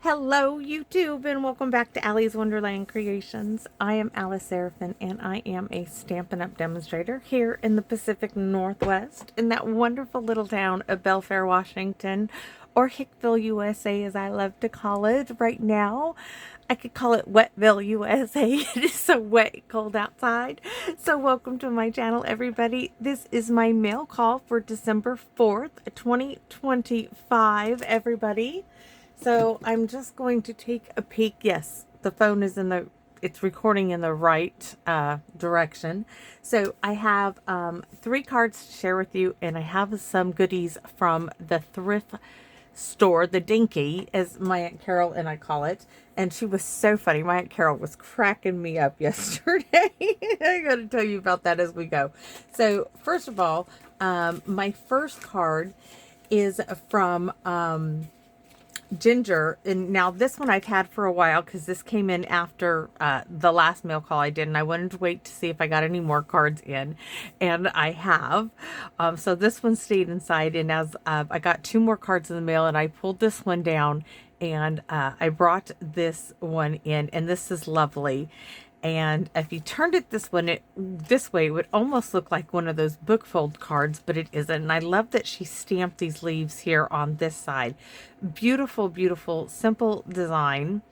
Hello, YouTube, and welcome back to Allie's Wonderland Creations. I am Alice Seraphin, and I am a Stampin' Up! Demonstrator here in the Pacific Northwest in that wonderful little town of Belfair, Washington, or Hickville, USA, as I love to call it right now. I could call it Wetville, USA. It is so wet and cold outside. So welcome to my channel, everybody. This is my mail call for December 4th, 2025, everybody. So I'm just going to take a peek. Yes, the phone is it's recording in the right direction. So I have 3 cards to share with you, and I have some goodies from the thrift store, the Dinky, as my Aunt Carol and I call it. And she was so funny. My Aunt Carol was cracking me up yesterday. I got to tell you about that as we go. So first of all, my first card is from Ginger, and now this one I've had for a while because this came in after the last mail call I did, and I wanted to wait to see if I got any more cards in, and I have. So this one stayed inside, and as I got 2 more cards in the mail, and I pulled this one down, and I brought this one in, and this is lovely. And if you turned it this way, it would almost look like one of those book fold cards, but it isn't. And I love that she stamped these leaves here on this side. Beautiful, beautiful, simple design.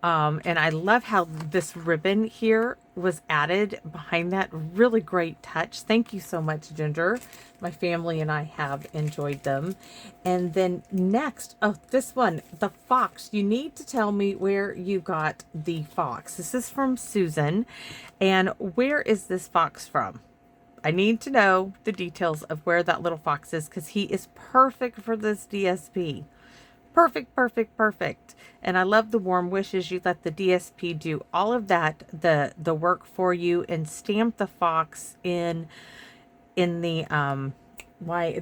And I love how this ribbon here was added behind that. Really great touch. Thank you so much, Ginger. My family and I have enjoyed them. And then next, oh, this one, the fox. You need to tell me where you got the fox. This is from Susan. And where is this fox from? I need to know the details of where that little fox is, because he is perfect for this DSP. Perfect, perfect, perfect. And I love the warm wishes. You let the DSP do all of that, the work for you, and stamp the fox in the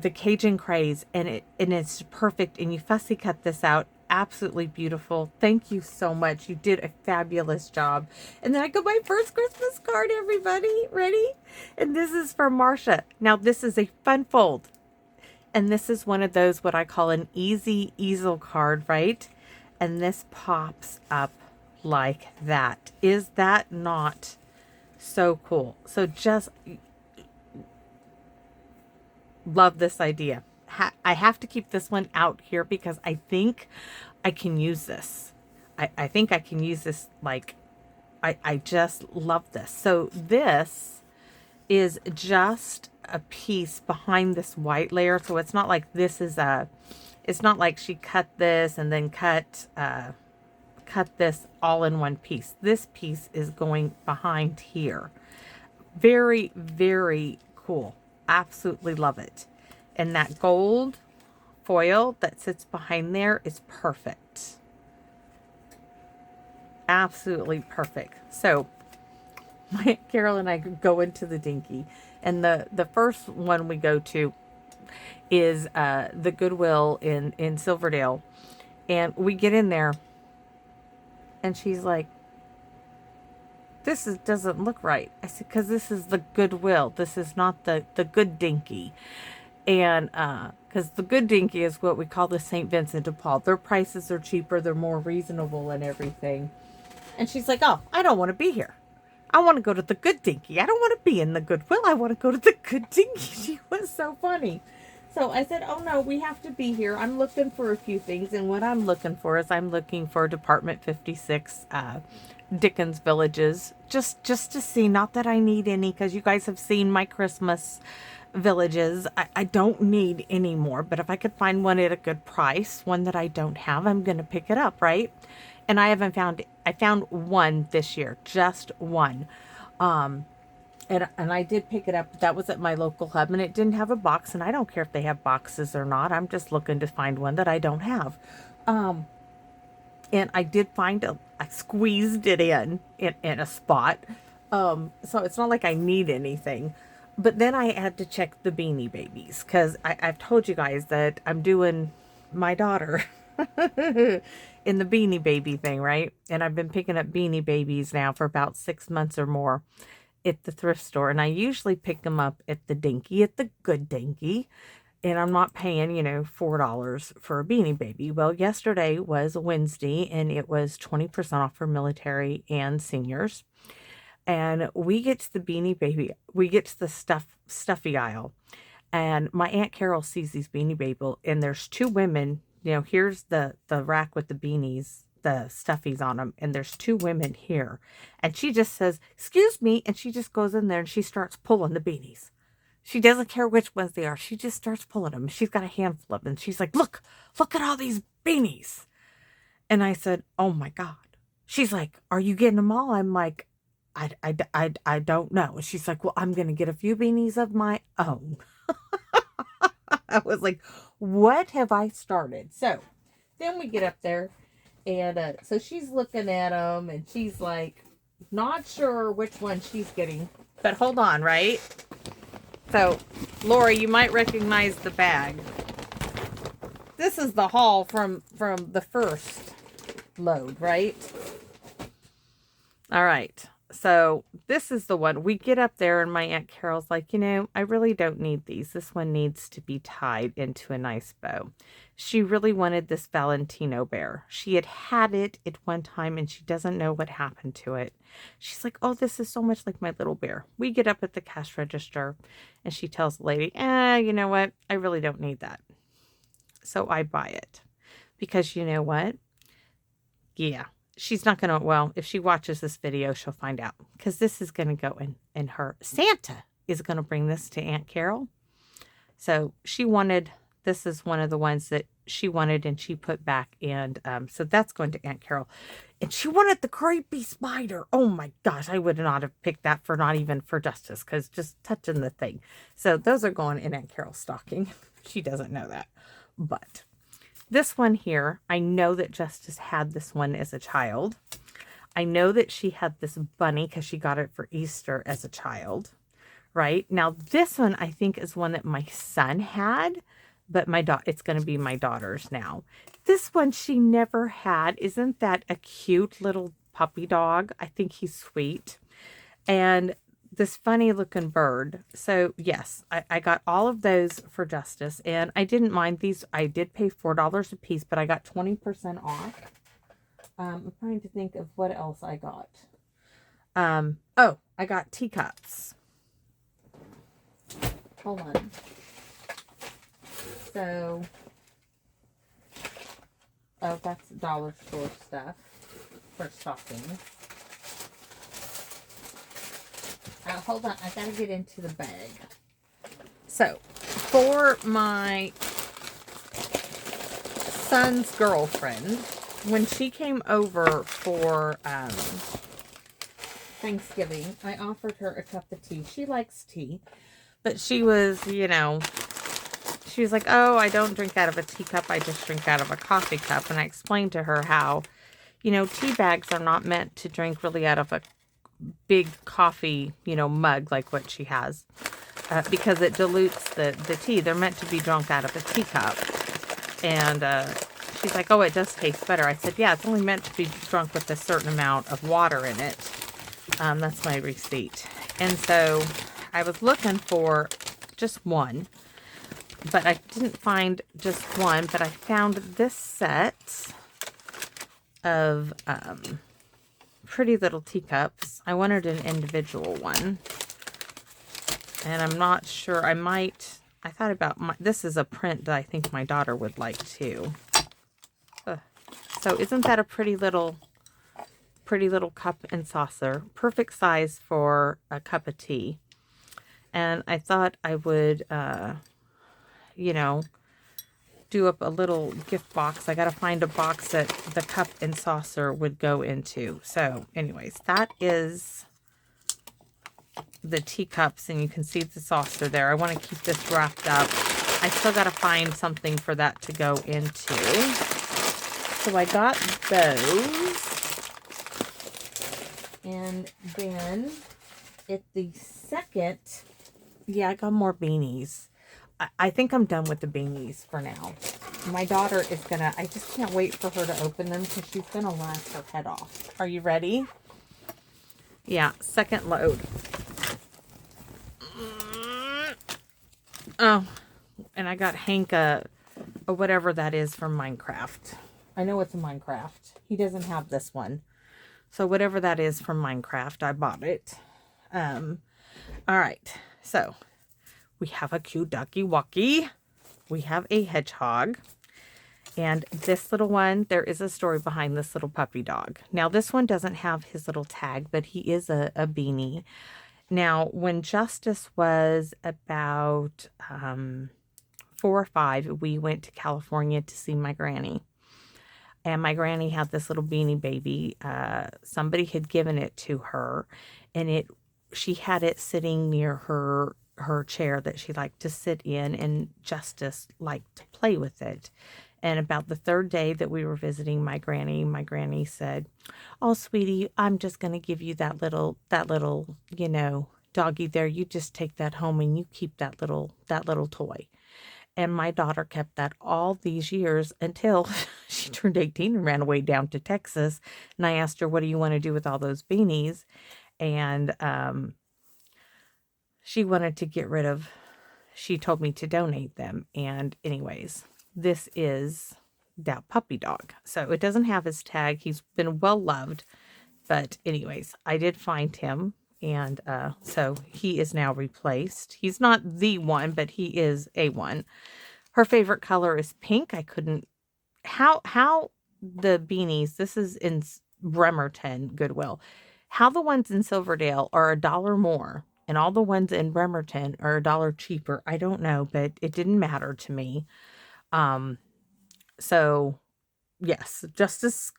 the Cajun craze, and it's perfect. And you fussy cut this out. Absolutely beautiful. Thank you so much. You did a fabulous job. And then I got my first Christmas card, everybody. Ready? And this is from Marcia. Now this is a fun fold. And this is one of those, what I call an easy easel card, right? And this pops up like that. Is that not so cool? So just love this idea. I have to keep this one out here because I think I can use this. I think I can use this, like, I just love this. So this is just a piece behind this white layer. So it's not like this is it's not like she cut this and then cut this all in one piece. This piece is going behind here. Very, very cool. Absolutely love it. And that gold foil that sits behind there is perfect. Absolutely perfect. So my Carol and I go into the Dinky, and the first one we go to is the Goodwill in Silverdale, and we get in there, and she's like, doesn't look right. I said, because this is the Goodwill. This is not the good Dinky. And because the good Dinky is what we call the St. Vincent de Paul. Their prices are cheaper. They're more reasonable and everything. And she's like, oh, I don't want to be here. I want to go to the good Dinky. I don't want to be in the Goodwill. I want to go to the good Dinky. She was so funny. So I said, oh no, we have to be here. I'm looking for a few things. And what I'm looking for is I'm looking for Department 56 Dickens Villages. Just to see, not that I need any, because you guys have seen my Christmas villages. I don't need any more, but if I could find one at a good price, one that I don't have, I'm going to pick it up, right? And I found one this year, just one. And I did pick it up. That was at my local hub, and it didn't have a box, and I don't care if they have boxes or not. I'm just looking to find one that I don't have. And I did find I squeezed it in a spot. So it's not like I need anything. But then I had to check the Beanie Babies, because I've told you guys that I'm doing my daughter in the Beanie Baby thing, right? And I've been picking up Beanie Babies now for about 6 months or more at the thrift store. And I usually pick them up at the Dinky, at the good Dinky. and I'm not paying, $4 for a Beanie Baby. Well, yesterday was Wednesday and it was 20% off for military and seniors. And we get to the Beanie Baby, we get to the stuffy aisle. And my Aunt Carol sees these Beanie Baby, and there's two women, here's the rack with the beanies, the stuffies on them, and there's two women here. And she just says, "Excuse me," and she just goes in there and she starts pulling the beanies. She doesn't care which ones they are. She just starts pulling them. She's got a handful of them. And she's like, look at all these beanies. And I said, "Oh my God." She's like, "Are you getting them all?" I'm like, I don't know. And she's like, "Well, I'm going to get a few beanies of my own." I was like, what have I started? So then we get up there, and so she's looking at them, and she's like, not sure which one she's getting. But hold on, right? So, Lori, you might recognize the bag. This is the haul from the first load, right? All right. So this is the one. We get up there and my Aunt Carol's like, I really don't need these. This one needs to be tied into a nice bow. She really wanted this Valentino bear. She had it at one time and she doesn't know what happened to it. She's like, "Oh, this is so much like my little bear." We get up at the cash register and she tells the lady, "You know what? I really don't need that." So I buy it because you know what? Yeah. She's not going to, well, if she watches this video, she'll find out. Because this is going to go in her. Santa is going to bring this to Aunt Carol. So she wanted, this is one of the ones that she wanted and she put back. And so that's going to Aunt Carol. And she wanted the creepy spider. Oh my gosh, I would not have picked that for not even for Justice. Because just touching the thing. So those are going in Aunt Carol's stocking. She doesn't know that. But this one here, I know that Justice had this one as a child. I know that she had this bunny because she got it for Easter as a child, right? Now, this one I think is one that my son had, but it's going to be my daughter's now. This one she never had. Isn't that a cute little puppy dog? I think he's sweet. And this funny looking bird. So yes, I got all of those for Justice and I didn't mind these. I did pay $4 a piece, but I got 20% off. I'm trying to think of what else I got. Oh, I got teacups. Hold on. So, oh, that's dollar store stuff for stockings. Hold on, I gotta get into the bag. So, for my son's girlfriend, when she came over for Thanksgiving, I offered her a cup of tea. She likes tea, but she was, she was like, "Oh, I don't drink out of a teacup, I just drink out of a coffee cup." And I explained to her how, tea bags are not meant to drink really out of a big coffee, mug like what she has, because it dilutes the tea. They're meant to be drunk out of a teacup. And she's like, "Oh, it does taste better." I said, "Yeah, it's only meant to be drunk with a certain amount of water in it." That's my receipt. And so I was looking for just one, but I didn't find just one, but I found this set of pretty little teacups. I wanted an individual one. And I'm not sure. I thought about this is a print that I think my daughter would like too. So isn't that a pretty little cup and saucer? Perfect size for a cup of tea. And I thought I would, do up a little gift box. I got to find a box that the cup and saucer would go into. So anyways, that is the teacups, and you can see the saucer there. I want to keep this wrapped up. I still got to find something for that to go into. So I got those. And then at the second, yeah, I got more beanies. I think I'm done with the beanies for now. My daughter is gonna, I just can't wait for her to open them because she's gonna laugh her head off. Are you ready? Yeah, second load. Oh, And I got Hank a whatever that is from Minecraft. I know it's a Minecraft. He doesn't have this one. So whatever that is from Minecraft, I bought it. All right. So we have a cute ducky wucky. We have a hedgehog. And this little one, there is a story behind this little puppy dog. Now, this one doesn't have his little tag, but he is a beanie. Now, when Justice was about 4 or 5, we went to California to see my granny. And my granny had this little beanie baby. Somebody had given it to her, and she had it sitting near her chair that she liked to sit in, and Justice liked to play with it. And about the 3rd day that we were visiting my granny said, "Oh, sweetie, I'm just going to give you that little, doggy there. You just take that home and you keep that little toy." And my daughter kept that all these years until she turned 18 and ran away down to Texas. And I asked her, "What do you want to do with all those beanies?" And she wanted to get rid of, she told me to donate them. And anyways, this is that puppy dog. So it doesn't have his tag. He's been well loved. But anyways, I did find him. And so he is now replaced. He's not the one, but he is a one. Her favorite color is pink. I couldn't, how the beanies, this is in Bremerton Goodwill, how the ones in Silverdale are $1 more and all the ones in Bremerton are $1 cheaper. I don't know, but it didn't matter to me. So yes, Justice,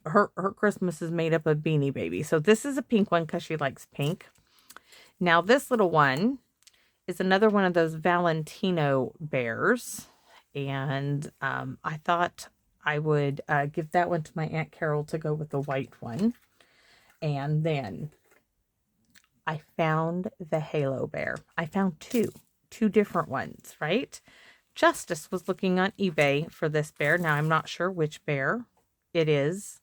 her Christmas is made up of Beanie Baby. So this is a pink one because she likes pink. Now this little one is another one of those Valentino bears. And I thought I would give that one to my Aunt Carol to go with the white one. And then I found the Halo bear. I found two different ones, right? Justice was looking on eBay for this bear. Now, I'm not sure which bear it is.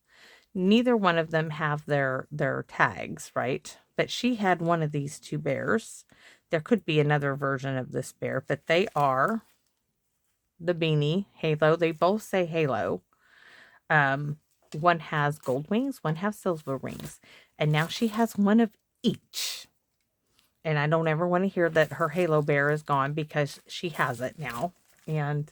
Neither one of them have their tags, right? But she had one of these 2 bears. There could be another version of this bear, but they are the beanie Halo. They both say Halo. One has gold wings, one has silver wings. And now she has one of each. And I don't ever want to hear that her Halo bear is gone because she has it now. And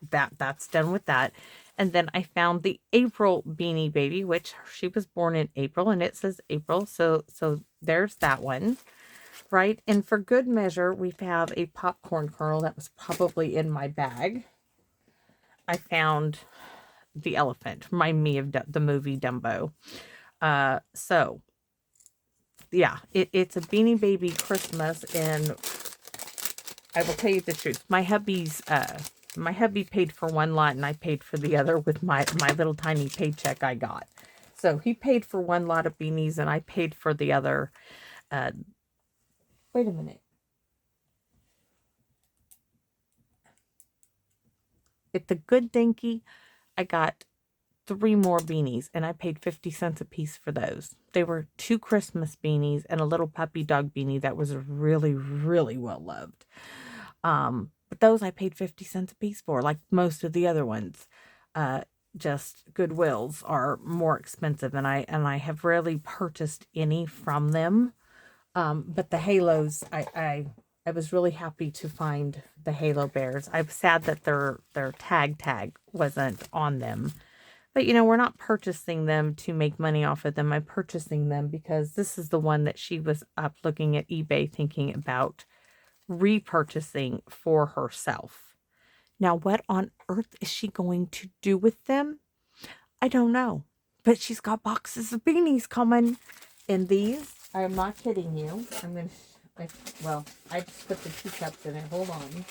that's done with that. And then I found the April Beanie Baby, which she was born in April, and it says April. So there's that one, right? And for good measure, we have a popcorn kernel that was probably in my bag. I found the elephant, remind me of the movie Dumbo. So yeah, it's a Beanie Baby Christmas, and I will tell you the truth. My hubby paid for one lot and I paid for the other with my little tiny paycheck I got. So he paid for one lot of beanies and I paid for the other. Wait a minute. At the Good Dinky, I got 3 more beanies and I paid 50 cents a piece for those. They were 2 Christmas beanies and a little puppy dog beanie that was really, really well loved. But those I paid 50 cents a piece for, like most of the other ones. Just Goodwills are more expensive, and I have rarely purchased any from them. But the Halos, I was really happy to find the Halo bears. I'm sad that their tag wasn't on them. But, we're not purchasing them to make money off of them. I'm purchasing them because this is the one that she was up looking at eBay thinking about repurchasing for herself. Now, what on earth is she going to do with them? I don't know. But she's got boxes of beanies coming. And these, I'm not kidding you. I just put the 2 cups in it. Hold on.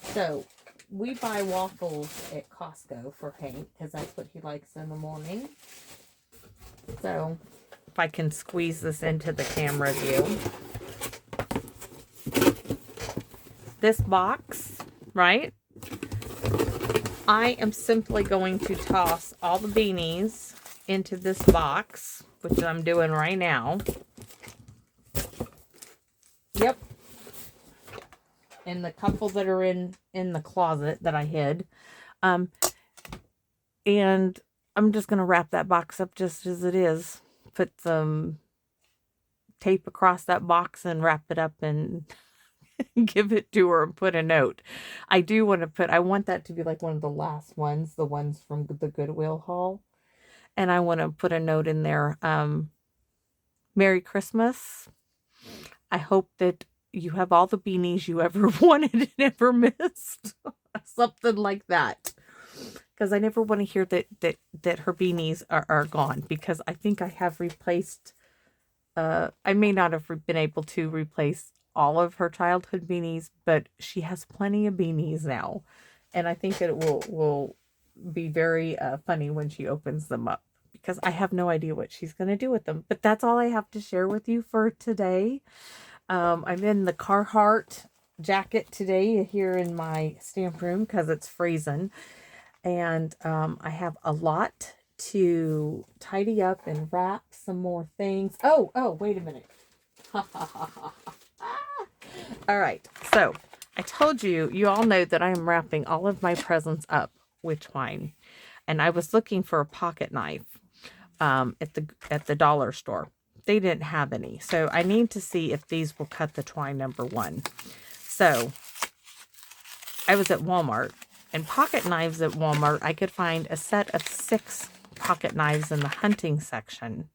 So, we buy waffles at Costco for Hank because that's what he likes in the morning. So, if I can squeeze this into the camera view. This box, right? I am simply going to toss all the beanies into this box, which I'm doing right now. Yep. and the couple that are in the closet that I hid. Um, and I'm just going to wrap that box up just as it is. Put some tape across that box and wrap it up and give it to her and put a note. I do want to I want that to be like one of the last ones, the ones from the Goodwill haul. And I want to put a note in there. Merry Christmas. I hope that you have all the beanies you ever wanted and ever missed. Something like that. Because I never want to hear that her beanies are gone, because I think I have replaced, I may not have been able to replace all of her childhood beanies, but she has plenty of beanies now. And I think it will be very funny when she opens them up, because I have no idea what she's going to do with them. But that's all I have to share with you for today. I'm in the Carhartt jacket today here in my stamp room because it's freezing. And I have a lot to tidy up and wrap some more things. Oh, wait a minute. All right. So I told you, you all know that I am wrapping all of my presents up with twine. And I was looking for a pocket knife at the dollar store. They didn't have any. So I need to see if these will cut the twine, number one. So I was at Walmart. And pocket knives at Walmart, I could find a set of 6 pocket knives in the hunting section.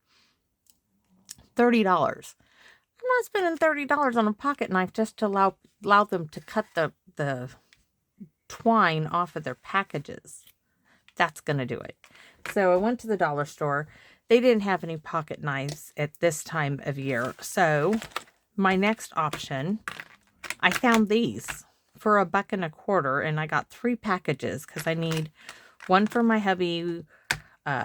$30. I'm not spending $30 on a pocket knife just to allow them to cut the twine off of their packages. That's going to do it. So I went to the dollar store. They didn't have any pocket knives at this time of year. So my next option, I found these for $1.25, and I got 3 packages because I need one for my hubby.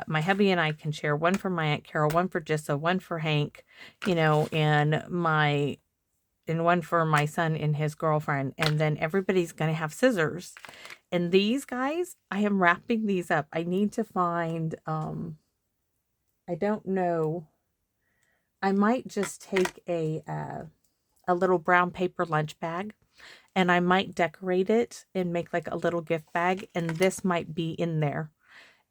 My hubby and I can share one for my Aunt Carol, one for Jissa, one for Hank, and one for my son and his girlfriend. And then everybody's going to have scissors. And these guys, I am wrapping these up. I need to find, I don't know. I might just take a little brown paper lunch bag, and I might decorate it and make like a little gift bag, and this might be in there.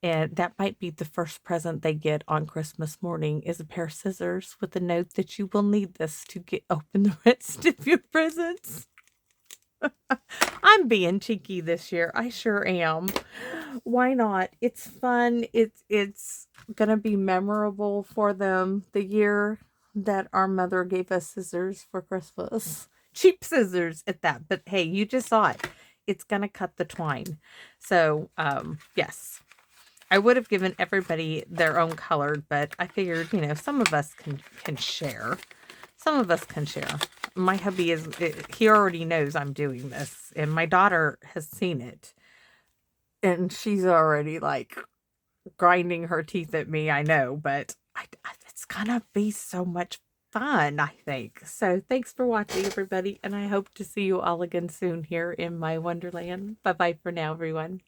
And that might be the first present they get on Christmas morning, is a pair of scissors with a note that you will need this to open the rest of your presents. I'm being cheeky this year. I sure am. Why not? It's fun. It's gonna be memorable for them. The year that our mother gave us scissors for Christmas. Cheap scissors at that. But hey, you just saw it. It's gonna cut the twine. So yes. I would have given everybody their own colored, but I figured, some of us can share. Some of us can share. My hubby he already knows I'm doing this, and my daughter has seen it. And she's already like grinding her teeth at me, I know, but it's gonna be so much fun, I think. So thanks for watching, everybody, and I hope to see you all again soon here in my Wonderland. Bye-bye for now, everyone.